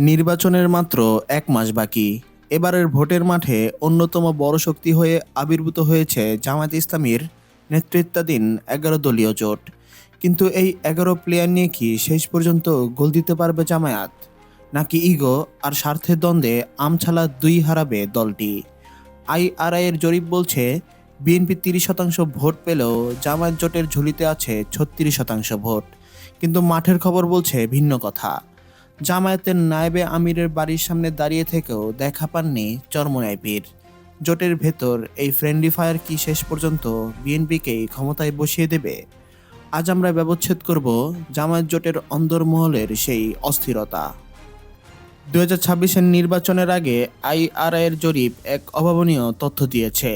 নির্বাচনের মাত্র ১ মাস বাকি। এবারের ভোটের মাঠে অন্যতম বড় শক্তি হয়ে আবির্ভূত হয়েছে জামায়াতে ইসলামীর নেতৃত্বাধীন ১১ দলীয় জোট। কিন্তু এই ১১ প্লেয়ার নিয়ে কি শেষ পর্যন্ত গোল দিতে পারবে জামায়াত? নাকি ইগো আর স্বার্থের দ্বন্দ্বে আমছালা ২ হারাবে দলটি? আইআরআই এর জরিপ বলছে বিএনপি ৩০% ভোট পেলেও জামায়াত জোটের ঝুলিতে আছে ৩৬% ভোট। কিন্তু মাঠের খবর বলছে ভিন্ন কথা। জামায়াতের নায়েবে আমিরের বাড়ির সামনে দাঁড়িয়ে থেকেও দেখা পাননি চরমোনাই পীর। জোটের ভেতর এই ফ্রেন্ডলি ফায়ার কি শেষ পর্যন্ত বিএনপিকেই ক্ষমতায় বসিয়ে দেবে? আজ আমরা ব্যবচ্ছেদ করব জামায়াত জোটের অন্দরমহলের সেই অস্থিরতা। ২০২৬-এর নির্বাচনের আগে আইআরআই-এর জরিপ এক অভাবনীয় তথ্য দিয়েছে।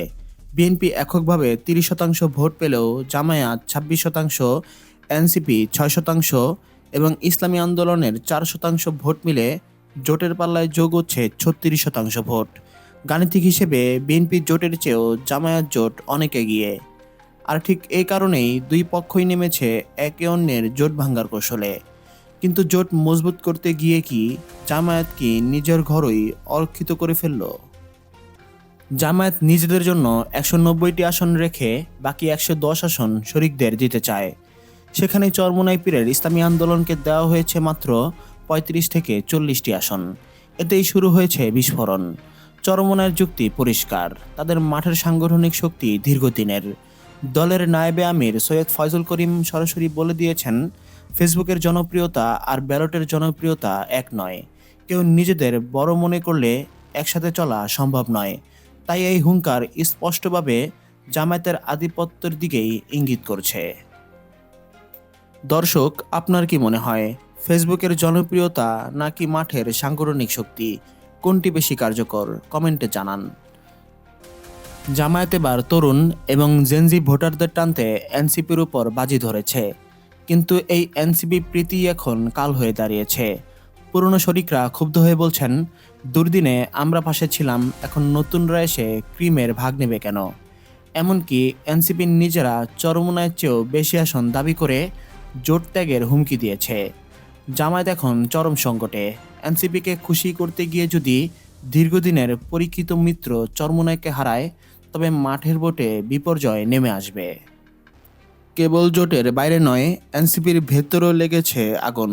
বিএনপি এককভাবে ৩০% ভোট পেলেও জামায়াত ২৬%, এনসিপি ৬% এবং ইসলামী আন্দোলনের ৪% ভোট মিলে জোটের পাল্লায় যোগ হচ্ছে ৩৬% ভোট। গাণিতিক হিসেবে বিএনপি জোটের চেয়েও জামায়াত জোট অনেক এগিয়ে। আর ঠিক এই কারণেই দুই পক্ষই নেমেছে একে অন্যের জোট ভাঙার কৌশলে। কিন্তু জোট মজবুত করতে গিয়ে কি জামায়াত কি নিজের ঘরই অরক্ষিত করে ফেলল? জামায়াত নিজেদের জন্য ১৯০টি আসন রেখে বাকি ১১০ আসন শরিকদের দিতে চায়। সেখানে চরমোনাই পীরের ইসলামী আন্দোলনকে দেওয়া হয়েছে মাত্র ৩৫ থেকে ৪০টি আসন। এতেই শুরু হয়েছে বিস্ফোরণ। চরমোনাইয়ের যুক্তি পরিষ্কার, তাদের মাঠের সাংগঠনিক শক্তি দীর্ঘদিনের। দলের নায়েবে আমির সৈয়দ ফয়জুল করিম সরাসরি বলে দিয়েছেন, ফেসবুকের জনপ্রিয়তা আর ব্যালটের জনপ্রিয়তা এক নয়। কেউ নিজেদের বড় মনে করলে একসাথে চলা সম্ভব নয়। তাই এই হুঙ্কার স্পষ্টভাবে জামায়াতের আধিপত্যের দিকেই ইঙ্গিত করছে। দর্শক, আপনার কি মনে হয়, ফেসবুকের জনপ্রিয়তা নাকি মাঠের সাংগঠনিক শক্তি, কোনটি বেশি কার্যকর? কমেন্টে জানান। জামায়াত এবার তরুণ এবং জেনজি ভোটারদের টানতে এনসিপির উপর বাজি ধরেছে। কিন্তু এই এনসিপি প্রীতি এখন কাল হয়ে দাঁড়িয়েছে। পুরনো শরিকরা ক্ষুব্ধ হয়ে বলছেন, দুর্দিনে আমরা পাশে ছিলাম, এখন নতুনরা এসে ক্রিমের ভাগ নেবে কেন? এমনকি এনসিপির নিজেরা চরমোনাইয়ের চেয়েও বেশি আসন দাবি করে জোট ত্যাগের হুমকি দিয়েছে। জামায়াত এখন চরম সংকটে। এনসিপিকে খুশি করতে গিয়ে যদি দীর্ঘদিনের পরীক্ষিত মিত্র চরমোনাইকে হারায়, তবে মাঠের ভোটে বিপর্যয় নেমে আসবে। কেবল জোটের বাইরে নয়, এনসিপির ভেতরেও লেগেছে আগুন।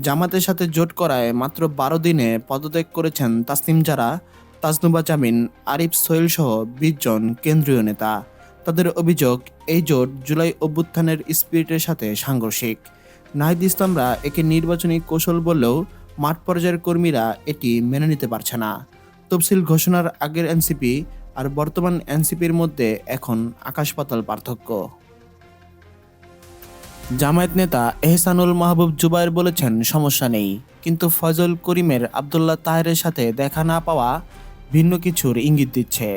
জামাতের সাথে জোট করায় মাত্র ১২ দিনে পদত্যাগ করেছেন তাসনিম জারা, তাজনুবা জামিন, আরিফ সোহেল সহ ২০ জন কেন্দ্রীয় নেতা। তাদের অভিযোগ, এই জোট জুলাই অভ্যুত্থানের স্পিরিটের সাথে সাংঘর্ষিক। নাহিদ ইসলামরা একে নির্বাচনী কৌশল বললেও মাঠ পর্যায়ের কর্মীরা এটি মেনে নিতে পারছে না। তফসিল ঘোষণার আগের এনসিপি আর বর্তমান এনসিপির মধ্যে এখন আকাশ পাতাল পার্থক্য। জামায়াত নেতা এহসানুল মাহবুব জুবায়ের বলেছেন, সমস্যা নেই, কিন্তু ফয়জল করিমের আবদুল্লাহ তাহেরের সাথে দেখা না পাওয়া ভিন্ন কিছুর ইঙ্গিত দিচ্ছে।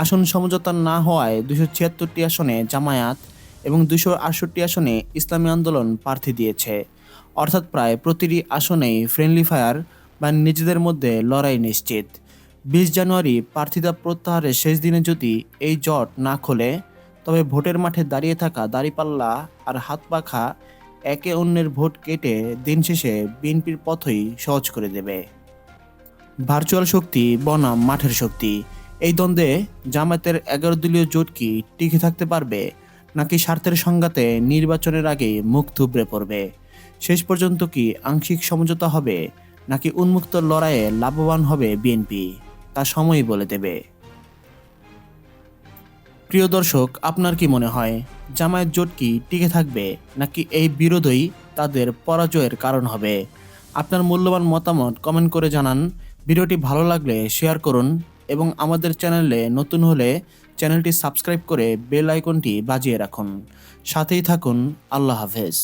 আসন সমঝোতা না হওয়ায় ২৭৬টি আসনে জামায়াত এবং ২৬৮ আসনে ইসলামী আন্দোলন প্রার্থী দিয়েছে। অর্থাৎ প্রায় প্রতিটি আসনেই ফ্রেন্ডলি ফায়ার বা নিজেদের মধ্যে লড়াই নিশ্চিত। ২০ জানুয়ারি প্রার্থিতা প্রত্যাহারের শেষ দিনে যদি এই জট না খোলে, তবে ভোটের মাঠে দাঁড়িয়ে থাকা দাঁড়িপাল্লা আর হাত পাখা একে অন্যের ভোট কেটে দিন শেষে বিএনপির পথই সহজ করে দেবে। ভার্চুয়াল শক্তি বনাম মাঠের শক্তি, এই দ্বন্দ্বে জামায়াতের ১১ দলীয় জোট কি টিকে থাকতে পারবে, নাকি স্বার্থের সংঘাতে নির্বাচনের আগে মুখ থুবড়ে পড়বে? শেষ পর্যন্ত কি আংশিক সমঝোতা হবে, নাকি উন্মুক্ত লড়াইয়ে লাভবান হবে বিএনপি, তা সময়ই বলে দেবে। প্রিয় দর্শক, আপনার কি মনে হয়, জামায়াত জোট কি টিকে থাকবে, নাকি এই বিরোধই তাদের পরাজয়ের কারণ হবে? আপনার মূল্যবান মতামত কমেন্ট করে জানান। ভিডিওটি ভালো লাগলে শেয়ার করুন এবং আমাদের চ্যানেলে নতুন হলে চ্যানেলটি সাবস্ক্রাইব করে বেল আইকনটি বাজিয়ে রাখুন। সাথেই থাকুন। আল্লাহ হাফেজ।